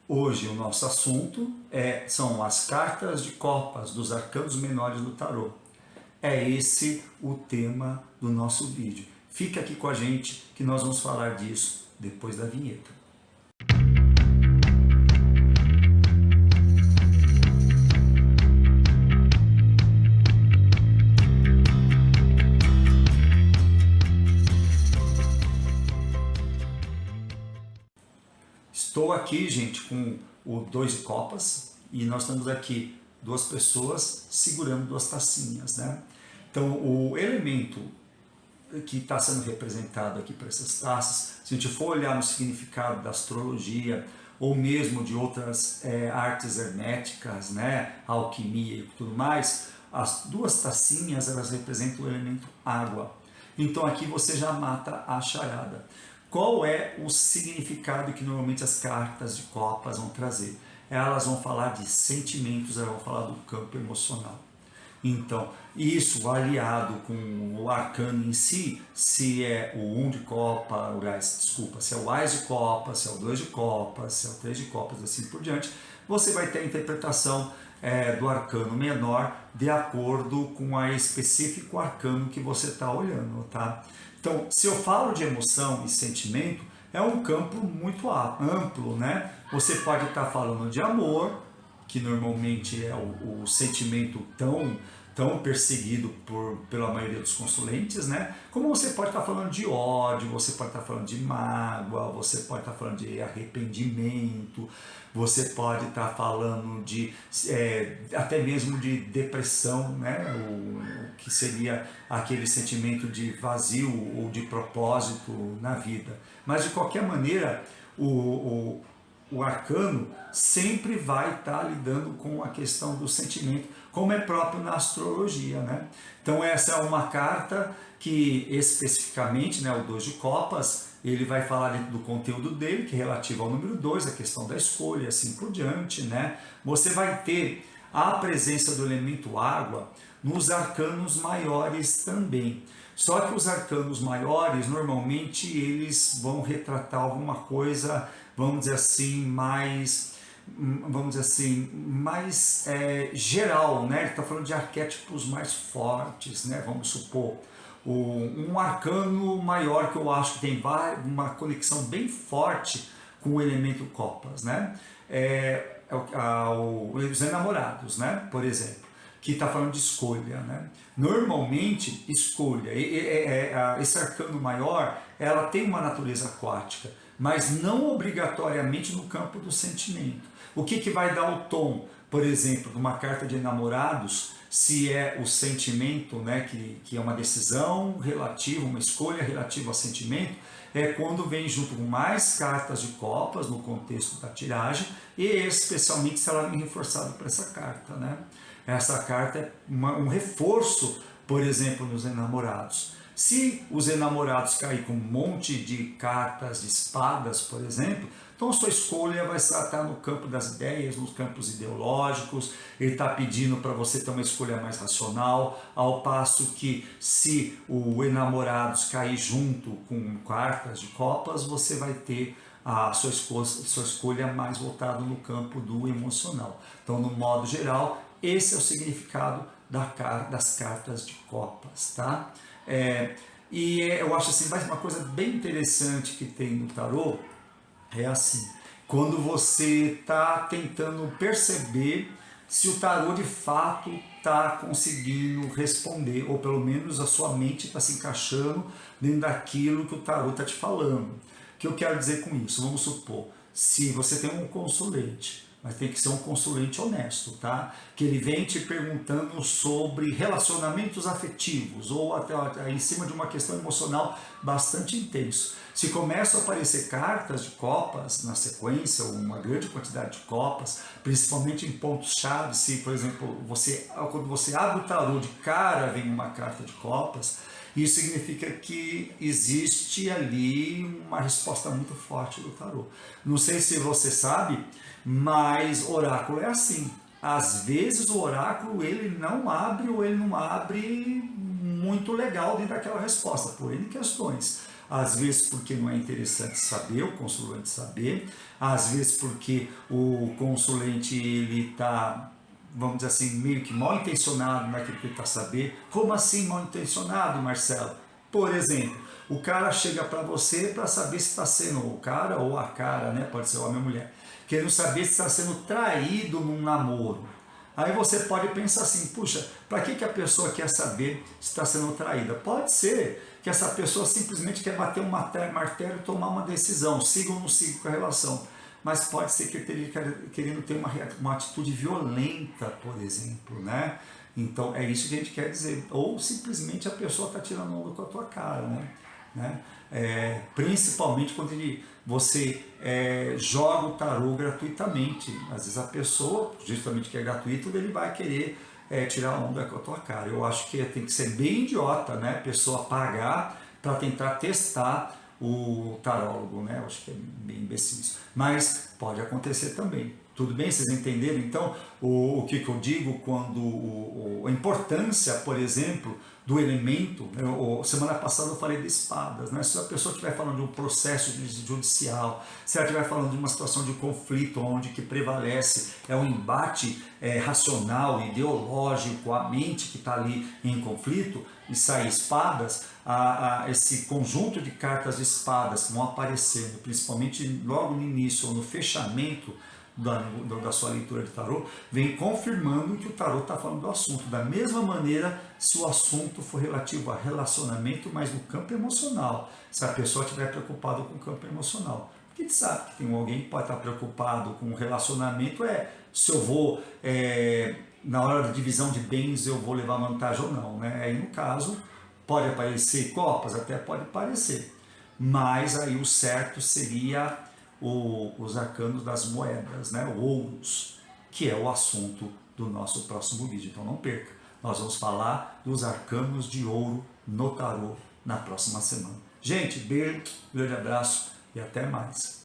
Hoje o nosso assunto são as cartas de copas dos arcanos menores do tarô. É esse o tema do nosso vídeo. Fica aqui com a gente que nós vamos falar disso depois da vinheta. Estou aqui, gente, com o 2 de copas e nós estamos aqui duas pessoas segurando duas tacinhas, né? Então, o elemento que está sendo representado aqui para essas taças, se a gente for olhar no significado da astrologia ou mesmo de outras artes herméticas, né, alquimia e tudo mais, as duas tacinhas elas representam o elemento água. Então aqui você já mata a charada. Qual é o significado que normalmente as cartas de copas vão trazer? Elas vão falar de sentimentos, elas vão falar do campo emocional. Então, isso aliado com o arcano em si, se é o 1 de copa, se é o Ás de copas, se é o 2 de copas, se é o 3 de copas, assim por diante, você vai ter a interpretação do arcano menor de acordo com a específico arcano que você está olhando, tá? Então, se eu falo de emoção e sentimento, é um campo muito amplo, né? Você pode estar falando de amor, que normalmente é o sentimento tão perseguido pela maioria dos consulentes, né? Como você pode estar falando de ódio, você pode estar falando de mágoa, você pode estar falando de arrependimento, você pode estar falando de até mesmo de depressão, né? O que seria aquele sentimento de vazio ou de propósito na vida. Mas de qualquer maneira, o arcano sempre vai estar lidando com a questão do sentimento, como é próprio na astrologia, né? Então essa é uma carta que especificamente, né, o 2 de copas, ele vai falar dentro do conteúdo dele, que é relativo ao número 2, a questão da escolha, assim por diante, né? Você vai ter a presença do elemento água nos arcanos maiores também. Só que os arcanos maiores, normalmente, eles vão retratar alguma coisa, vamos dizer assim, mais geral, né? Ele está falando de arquétipos mais fortes, né? Vamos supor, um arcano maior que eu acho que tem uma conexão bem forte com o elemento copas, né? Os enamorados, né? Por exemplo, que está falando de escolha, né? Normalmente, escolha, esse arcano maior, ela tem uma natureza aquática, mas não obrigatoriamente no campo do sentimento. O que vai dar o tom, por exemplo, de uma carta de enamorados, se é o sentimento, né, que é uma decisão relativa, uma escolha relativa ao sentimento, é quando vem junto com mais cartas de copas no contexto da tiragem, e especialmente se ela vem reforçada para essa carta, né? Essa carta é um reforço, por exemplo, nos enamorados. Se os enamorados caírem com um monte de cartas de espadas, por exemplo, então a sua escolha vai estar no campo das ideias, nos campos ideológicos, ele está pedindo para você ter uma escolha mais racional, ao passo que se o enamorados cair junto com cartas de copas, você vai ter a sua escolha mais voltada no campo do emocional. Então, no modo geral, esse é o significado das cartas de copas, tá? Eu acho assim, uma coisa bem interessante que tem no tarô é assim, quando você está tentando perceber se o tarô de fato está conseguindo responder, ou pelo menos a sua mente está se encaixando dentro daquilo que o tarô está te falando. O que eu quero dizer com isso? Vamos supor, se você tem um consulente, mas tem que ser um consulente honesto, tá? Que ele vem te perguntando sobre relacionamentos afetivos ou até em cima de uma questão emocional bastante intenso. Se começam a aparecer cartas de copas na sequência, ou uma grande quantidade de copas, principalmente em pontos-chave, se, por exemplo, quando você abre o tarô de cara vem uma carta de copas, isso significa que existe ali uma resposta muito forte do tarô. Não sei se você sabe, mas oráculo é assim. Às vezes o oráculo ele não abre ou ele não abre muito legal dentro daquela resposta, por N questões. às vezes porque não é interessante saber, o consulente saber, às vezes porque o consulente ele está, vamos dizer assim, meio que mal intencionado naquilo que ele está saber. Como assim mal intencionado, Marcelo? Por exemplo, o cara chega para você para saber se está sendo o cara ou a cara, né? Pode ser homem ou mulher, querendo saber se está sendo traído num namoro. Aí você pode pensar assim, puxa, para que a pessoa quer saber se está sendo traída? Pode ser que essa pessoa simplesmente quer bater um martelo e tomar uma decisão, siga ou não siga com a relação. Mas pode ser que ele esteja querendo ter uma atitude violenta, por exemplo, né? Então é isso que a gente quer dizer. Ou simplesmente a pessoa está tirando onda com a tua cara, né? Principalmente quando você joga o tarô gratuitamente. Às vezes a pessoa, justamente que é gratuito, ele vai querer tirar onda com a tua cara. Eu acho que tem que ser bem idiota, né? A pessoa pagar para tentar testar o tarólogo, né? Eu acho que é bem imbecil isso. Mas pode acontecer também. Tudo bem? Vocês entenderam? Então, o que eu digo quando a importância, por exemplo, do elemento, né? Semana passada eu falei de espadas, né? Se a pessoa estiver falando de um processo judicial, se ela estiver falando de uma situação de conflito, onde que prevalece um embate racional, ideológico, a mente que está ali em conflito, e sai espadas, esse conjunto de cartas de espadas que vão aparecendo, principalmente logo no início ou no fechamento da sua leitura de tarô, vem confirmando que o tarô está falando do assunto. Da mesma maneira, se o assunto for relativo a relacionamento, mas no campo emocional, se a pessoa estiver preocupada com o campo emocional. Porque a gente sabe que tem alguém que pode estar preocupado com o relacionamento, se eu vou, na hora da divisão de bens, eu vou levar vantagem ou não, né? Aí no caso, pode aparecer copas, até pode aparecer, mas aí o certo seria os arcanos das moedas, né? Ouros, que é o assunto do nosso próximo vídeo. Então não perca, nós vamos falar dos arcanos de ouro no tarô na próxima semana. Gente, beijo, grande abraço e até mais.